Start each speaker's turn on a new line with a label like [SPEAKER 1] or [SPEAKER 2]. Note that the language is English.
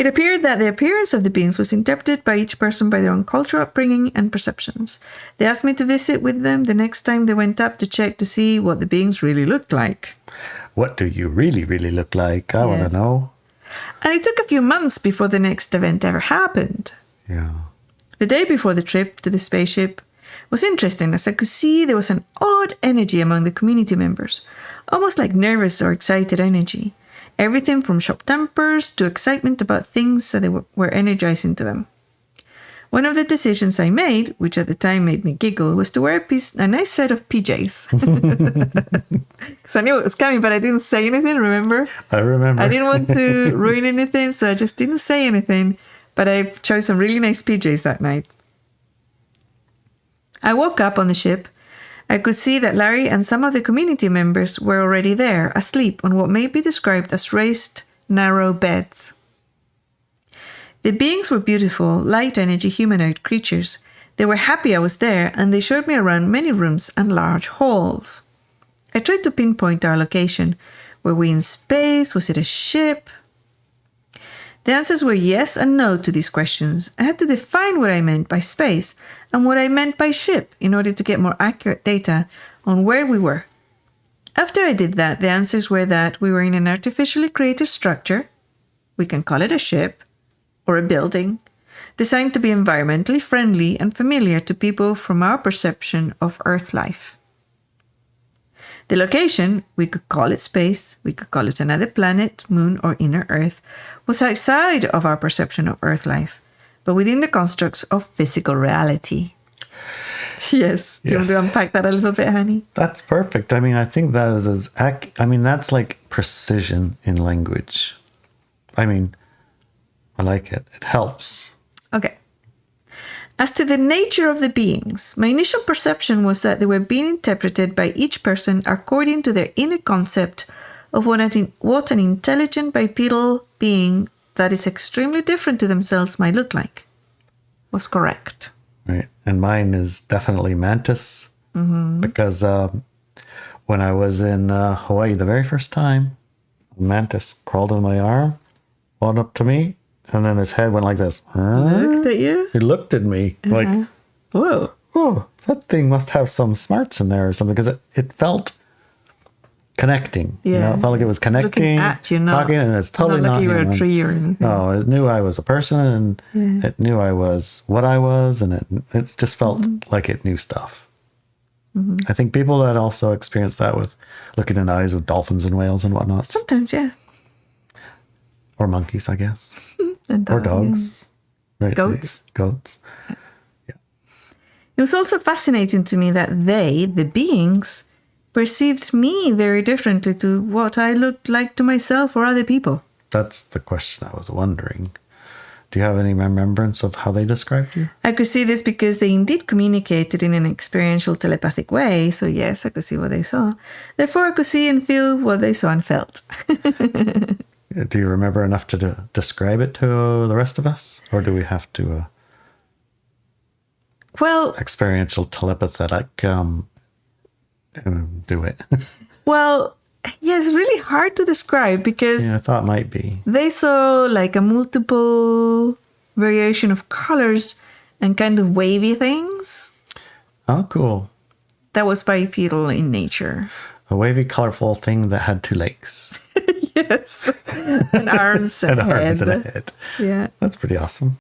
[SPEAKER 1] It appeared that the appearance of the beings was interpreted by each person by their own cultural upbringing and perceptions. They asked me to visit with them the next time they went up to check to see what the beings really looked like.
[SPEAKER 2] What do you really, really look like? I want to know.
[SPEAKER 1] And it took a few months before the next event ever happened.
[SPEAKER 2] Yeah.
[SPEAKER 1] The day before the trip to the spaceship was interesting, as I could see there was an odd energy among the community members, almost like nervous or excited energy. Everything from short tempers to excitement about things that were energizing to them. One of the decisions I made, which at the time made me giggle, was to wear a nice set of PJs. So I knew it was coming, but I didn't say anything, remember?
[SPEAKER 2] I remember.
[SPEAKER 1] I didn't want to ruin anything, so I just didn't say anything. But I chose some really nice PJs that night. I woke up on the ship. I could see that Larry and some of the community members were already there, asleep on what may be described as raised, narrow beds. The beings were beautiful, light-energy humanoid creatures. They were happy I was there, and they showed me around many rooms and large halls. I tried to pinpoint our location. Were we in space? Was it a ship? The answers were yes and no to these questions. I had to define what I meant by space and what I meant by ship in order to get more accurate data on where we were. After I did that, the answers were that we were in an artificially created structure, we can call it a ship, or a building, designed to be environmentally friendly and familiar to people from our perception of Earth life. The location, we could call it space, we could call it another planet, moon, or inner Earth, was outside of our perception of Earth life, but within the constructs of physical reality. Yes. Do you want to unpack that a little bit, honey?
[SPEAKER 2] That's perfect. I mean, I think that is that's like precision in language. I mean, I like it. It helps.
[SPEAKER 1] Okay. As to the nature of the beings, my initial perception was that they were being interpreted by each person according to their inner concept of what an intelligent bipedal being that is extremely different to themselves might look like. Was correct.
[SPEAKER 2] Right. And mine is definitely mantis. Because when I was in Hawaii the very first time, a mantis crawled on my arm, walked up to me, and then his head went like this.
[SPEAKER 1] Looked at you?
[SPEAKER 2] He looked at me like,
[SPEAKER 1] Whoa.
[SPEAKER 2] oh, that thing must have some smarts in there or something, because it felt connecting.
[SPEAKER 1] Yeah.
[SPEAKER 2] You know, it felt like it was connecting,
[SPEAKER 1] Looking at you,
[SPEAKER 2] talking, and it's totally
[SPEAKER 1] not like you were
[SPEAKER 2] him.
[SPEAKER 1] a tree or anything.
[SPEAKER 2] No, it knew I was a person, and it knew I was what I was, and it just felt like it knew stuff. I think people that also experience that with looking in the eyes of dolphins and whales and whatnot.
[SPEAKER 1] Sometimes, yeah.
[SPEAKER 2] Or monkeys, I guess.
[SPEAKER 1] And
[SPEAKER 2] Or dogs. Right,
[SPEAKER 1] Goats.
[SPEAKER 2] Goats.
[SPEAKER 1] It was also fascinating to me that they, the beings, perceived me very differently to what I looked like to myself or other people.
[SPEAKER 2] That's the question I was wondering. Do you have any remembrance of how they described you?
[SPEAKER 1] I could see this because they indeed communicated in an experiential telepathic way, so yes, I could see what they saw. Therefore, I could see and feel what they saw and felt.
[SPEAKER 2] Do you remember enough to describe it to the rest of us? Or do we have to
[SPEAKER 1] Well,
[SPEAKER 2] experiential telepathic do it?
[SPEAKER 1] well, yeah, it's really hard to describe because
[SPEAKER 2] Yeah, I thought it might be.
[SPEAKER 1] they saw like a multiple variation of colors and kind of wavy things.
[SPEAKER 2] Oh, cool.
[SPEAKER 1] That was bipedal in nature.
[SPEAKER 2] A wavy, colorful thing that had two legs.
[SPEAKER 1] Yes. And arms and,
[SPEAKER 2] And
[SPEAKER 1] head.
[SPEAKER 2] arms and a head.
[SPEAKER 1] Yeah.
[SPEAKER 2] That's pretty awesome.